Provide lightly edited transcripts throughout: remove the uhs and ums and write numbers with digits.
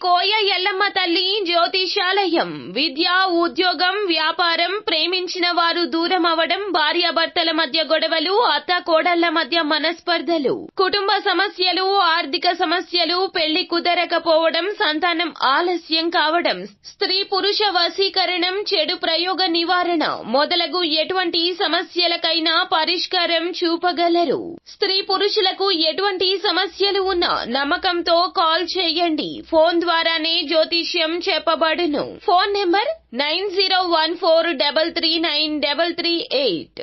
కోయ ఎల్లమ్మ తల్లి జ్యోతిషాలయం. విద్య, ఉద్యోగం, వ్యాపారం, ప్రేమించిన వారు దూరం అవడం, భార్యాభర్తల మధ్య గొడవలు, అత్త కోడళ్ల మధ్య మనస్పర్ధలు, కుటుంబ సమస్యలు, ఆర్థిక సమస్యలు, పెళ్లి కుదరకపోవడం, సంతానం ఆలస్యం కావడం, స్త్రీ పురుష వశీకరణం, చెడు ప్రయోగ నివారణ మొదలగు ఎటువంటి సమస్యలకైనా పరిష్కారం చూపగలరు. స్త్రీ పురుషులకు ఎటువంటి సమస్యలు ఉన్నా నమ్మకంతో కాల్ చేయండి. ఫోన్ ద్వారానే జ్యోతిష్యం చెప్పబడును. Phone number 9014339338.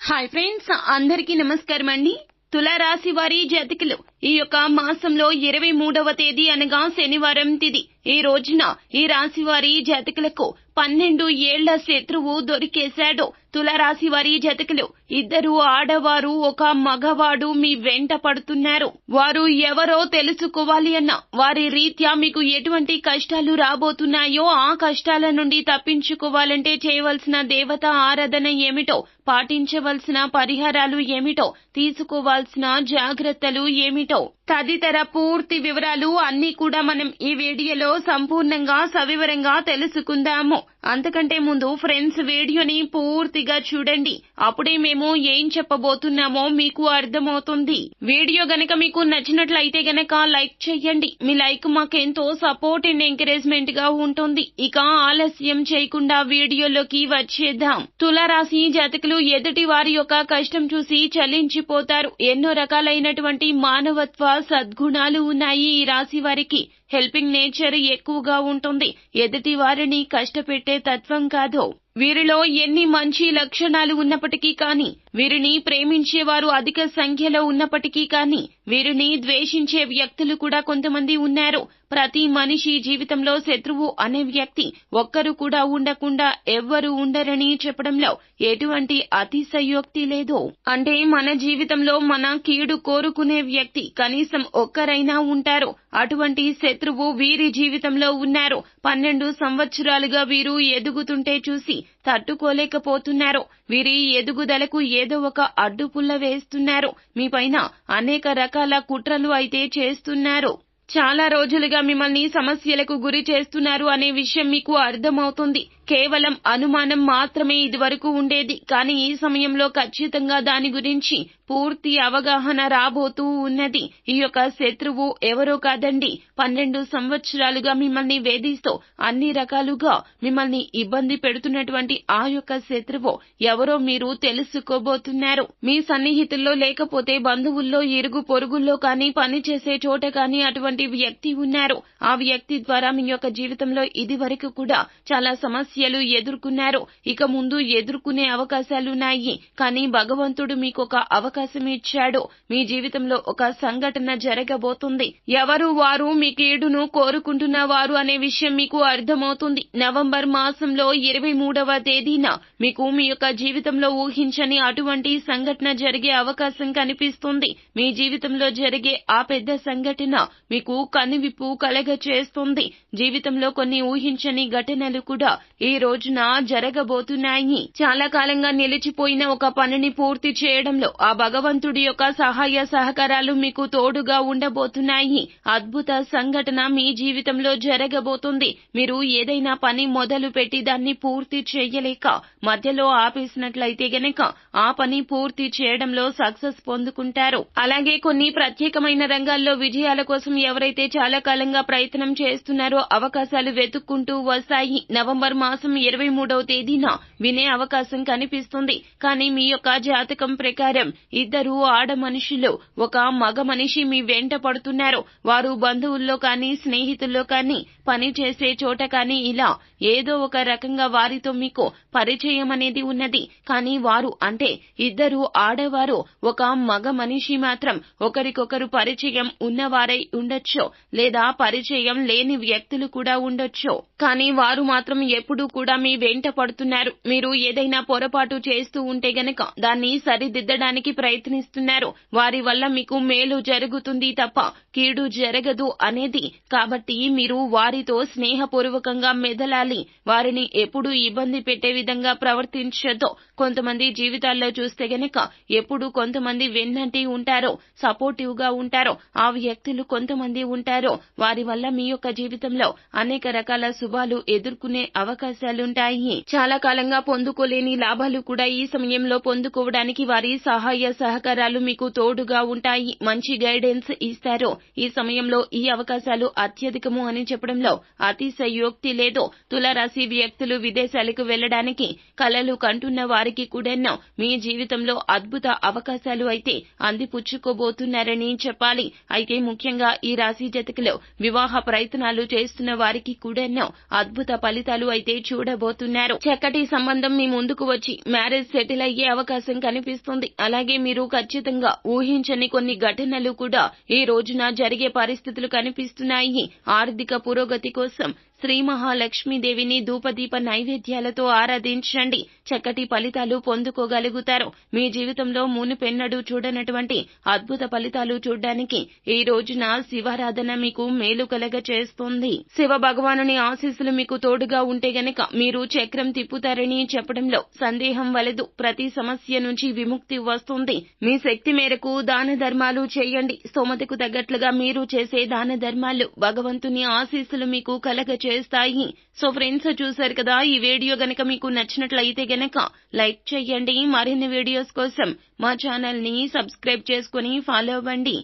హాయ్ ఫ్రెండ్స్, అందరికీ నమస్కారం అండి. తులారాశి వారి జాతకులు ఈ యొక్క మాసంలో 23వ తేదీ అనగా శనివారం తిథి. ఈ రోజున ఈ రాశి వారి జాతకులకు 12 ఏళ్ల శత్రువు దొరికేశాడు. తులారాశి వారి జాతకులు ఇద్దరు ఆడవారు, ఒక మగవాడు మీ వెంట పడుతున్నారు. వారు ఎవరో తెలుసుకోవాలి అన్న వారి రీత్యా మీకు ఎటువంటి కష్టాలు రాబోతున్నాయో, ఆ కష్టాల నుండి తప్పించుకోవాలంటే చేయవలసిన దేవత ఆరాధన ఏమిటో, పాటించవలసిన పరిహారాలు ఏమిటో, తీసుకోవాల్సిన జాగ్రత్తలు ఏమిటో తదితర పూర్తి వివరాలు అన్ని కూడా మనం ఈ వీడియోలో సంపూర్ణంగా సవివరంగా తెలుసుకుందాము. అంతకంటే ముందు ఫ్రెండ్స్, వీడియోని పూర్తిగా చూడండి. అప్పుడే మేము ఏం చెప్పబోతున్నామో మీకు అర్థమవుతుంది. వీడియో గనక మీకు నచ్చినట్లయితే గనక లైక్ చేయండి. మీ లైక్ మాకెంతో సపోర్ట్ అండ్ ఎంకరేజ్మెంట్ గా ఉంటుంది. ఇక ఆలస్యం చేయకుండా వీడియోలోకి వచ్చేద్దాం. తులారాశి జాతకులు ఎదుటి వారి యొక్క కష్టం చూసి చలించిపోతారు. ఎన్నో రకాలైనటువంటి మానవత్వ సద్గుణాలు ఉన్నాయి ఈ రాశి వారికి. హెల్పింగ్ నేచర్ ఎక్కువగా ఉంటుంది. ఎదుటి వారిని కష్టపెట్టే తత్వం కాదు. వీరిలో ఎన్ని మంచి లక్షణాలు ఉన్నప్పటికీ కానీ, వీరిని ప్రేమించేవారు అధిక సంఖ్యలో ఉన్నప్పటికీ కానీ, వీరిని ద్వేషించే వ్యక్తులు కూడా కొంతమంది ఉన్నారు. ప్రతి మనిషి జీవితంలో శత్రువు అనే వ్యక్తి ఒక్కరు కూడా ఉండకుండా ఎవ్వరు ఉండరని చెప్పడంలో ఎటువంటి అతిశయోక్తి లేదు. అంటే మన జీవితంలో మన కీడు కోరుకునే వ్యక్తి కనీసం ఒక్కరైనా ఉంటారు. అటువంటి శత్రువు వీరి జీవితంలో ఉన్నారు. 12 సంవత్సరాలుగా వీరు ఎదుగుతుంటే చూసి తట్టుకోలేకపోతున్నారు. వీరి ఎదుగుదలకు ఏదో ఒక అడ్డుపుల్ల వేస్తున్నారు. మీపైన అనేక రకాల కుట్రలు అయితే చేస్తున్నారు. చాలా రోజులుగా మిమ్మల్ని సమస్యలకు గురి చేస్తున్నారు అనే విషయం మీకు అర్థమవుతుంది. కేవలం అనుమానం మాత్రమే ఇదివరకు ఉండేది. కానీ ఈ సమయంలో ఖచ్చితంగా దాని గురించి పూర్తి అవగాహన రాబోతూ ఉన్నది. ఈ యొక్క శత్రువు ఎవరో కాదండి, 12 సంవత్సరాలుగా మిమ్మల్ని వేధిస్తూ అన్ని రకాలుగా మిమ్మల్ని ఇబ్బంది పెడుతున్నటువంటి ఆ యొక్క శత్రువు ఎవరో మీరు తెలుసుకోబోతున్నారు. మీ సన్నిహితుల్లో లేకపోతే బంధువుల్లో, ఇరుగు పొరుగుల్లో కానీ, పనిచేసే చోట కానీ అటువంటి వ్యక్తి ఉన్నారు. ఆ వ్యక్తి ద్వారా మీ యొక్క జీవితంలో ఇది వరకు కూడా చాలా సమస్యలు ఎదుర్కొన్నారు. ఇక ముందు ఎదుర్కొనే అవకాశాలున్నాయి. కానీ భగవంతుడు మీకు ఒక అవకాశం ఇచ్చాడు. మీ జీవితంలో ఒక సంఘటన జరగబోతుంది. ఎవరు వారు మీ కీడును కోరుకుంటున్న వారు అనే విషయం మీకు అర్థమవుతుంది. నవంబర్ మాసంలో 23వ తేదీన మీకు మీ యొక్క జీవితంలో ఊహించని అటువంటి సంఘటన జరిగే అవకాశం కనిపిస్తుంది. మీ జీవితంలో జరిగే ఆ పెద్ద సంఘటన మీకు కనువిప్పు కలగ చేస్తుంది. జీవితంలో కొన్ని ఊహించని ఘటనలు కూడా ఈ రోజున జరగబోతున్నాయి. చాలా కాలంగా నిలిచిపోయిన ఒక పనిని పూర్తి చేయడంలో ఆ భగవంతుడి యొక్క సహాయ సహకారాలు మీకు తోడుగా ఉండబోతున్నాయి. అద్భుత సంఘటన మీ జీవితంలో జరగబోతుంది. మీరు ఏదైనా పని మొదలు పెట్టి దాన్ని పూర్తి చేయలేక మధ్యలో ఆపేసినట్లయితే గనక ఆ పని పూర్తి చేయడంలో సక్సెస్ పొందుకుంటారు. అలాగే కొన్ని ప్రత్యేకమైన రంగాల్లో విజయాల కోసం ఎవరైతే చాలా కాలంగా ప్రయత్నం చేస్తున్నారో అవకాశాలు వెతుక్కుంటూ వస్తాయి. నవంబర్ మాసం 23వ తేదీన వినే అవకాశం కనిపిస్తుంది. కానీ మీ యొక్క జాతకం ప్రకారం ఇద్దరు ఆడ మనుషులు, ఒక మగ మనిషి మీ వెంట పడుతున్నారు. వారు బంధువుల్లో కానీ, స్నేహితుల్లో కానీ, పని చేసే చోట కానీ ఇలా ఏదో ఒక రకంగా వారితో మీకు పరిచయం అనేది ఉన్నది. కానీ వారు అంటే ఇద్దరు ఆడవారు, ఒక మగ మనిషి మాత్రం ఒకరికొకరు పరిచయం ఉన్నవారై ఉండొచ్చు, లేదా పరిచయం లేని వ్యక్తులు కూడా ఉండొచ్చు. కానీ వారు మాత్రం ఎప్పుడూ కూడా మీ వెంట పడుతున్నారు. మీరు ఏదైనా పొరపాటు చేస్తూ ఉంటే గనక దాన్ని సరిదిద్దడానికి ప్రయత్నిస్తున్నారు. వారి వల్ల మీకు మేలు జరుగుతుంది తప్ప కీడు జరగదు అనేది. కాబట్టి మీరు వారి వారితో స్నేహపూర్వకంగా మెదలాలి. వారిని ఎప్పుడూ ఇబ్బంది పెట్టే విధంగా ప్రవర్తించొద్దు. కొంతమంది జీవితాల్లో చూస్తే గనక ఎప్పుడు కొంతమంది వెన్నంటి ఉంటారో, సపోర్టివ్ గా ఉంటారో ఆ వ్యక్తులు కొంతమంది ఉంటారో వారి వల్ల మీ యొక్క జీవితంలో అనేక రకాల శుభాలు ఎదుర్కొనే అవకాశాలుంటాయి. చాలా కాలంగా పొందుకోలేని లాభాలు కూడా ఈ సమయంలో పొందుకోవడానికి వారి సహాయ సహకారాలు మీకు తోడుగా ఉంటాయి. మంచి గైడెన్స్ ఇస్తారు. ఈ సమయంలో ఈ అవకాశాలు అత్యధికము అని చెప్పడంలో అతిశయోక్తి లేదు. తులారాశి వ్యక్తులు విదేశాలకు వెళ్లడానికి కలలు కంటున్న వారికి కూడా మీ జీవితంలో అద్భుత అవకాశాలు అయితే అందిపుచ్చుకోబోతున్నారని చెప్పాలి. అయితే ముఖ్యంగా ఈ రాశి జాతకులు వివాహ ప్రయత్నాలు చేస్తున్న వారికి కూడా అద్భుత ఫలితాలు అయితే చూడబోతున్నారు. చక్కటి సంబంధం మీ ముందుకు వచ్చి మ్యారేజ్ సెటిల్ అయ్యే అవకాశం కనిపిస్తుంది. అలాగే మీరు ఖచ్చితంగా ఊహించని కొన్ని ఘటనలు కూడా ఈ రోజున జరిగే పరిస్థితులు కనిపిస్తున్నాయి. ఆర్థిక పురోగతి కోసం శ్రీ మహాలక్ష్మీదేవిని ధూపదీప నైవేద్యాలతో ఆరాధించండి. చక్కటి ఫలితాలు పొందుకోగలుగుతారు. మీ జీవితంలో మునుపెన్నడూ చూడనటువంటి అద్భుత ఫలితాలు చూడడానికి ఈ రోజున శివారాధన మీకు మేలు కలగ చేస్తుంది. శివ భగవానుని ఆశీస్సులు మీకు తోడుగా ఉంటే గనక మీరు చక్రం తిప్పుతారని చెప్పడంలో సందేహం వలదు. ప్రతి సమస్య నుంచి విముక్తి వస్తుంది. మీ శక్తి మేరకు దాన ధర్మాలు చేయండి. స్తోమతకు తగ్గట్లుగా మీరు చేసే దాన ధర్మాలు భగవంతుని ఆశీస్సులు మీకు కలగ చేస్తాయి. సో ఫ్రెండ్స్, చూశారు కదా, ఈ వీడియో గనక మీకు నచ్చినట్లయితే గనక లైక్ చేయండి. మరిన్ని వీడియోస్ కోసం మా ఛానల్ ని సబ్స్క్రైబ్ చేసుకుని ఫాలో అవ్వండి.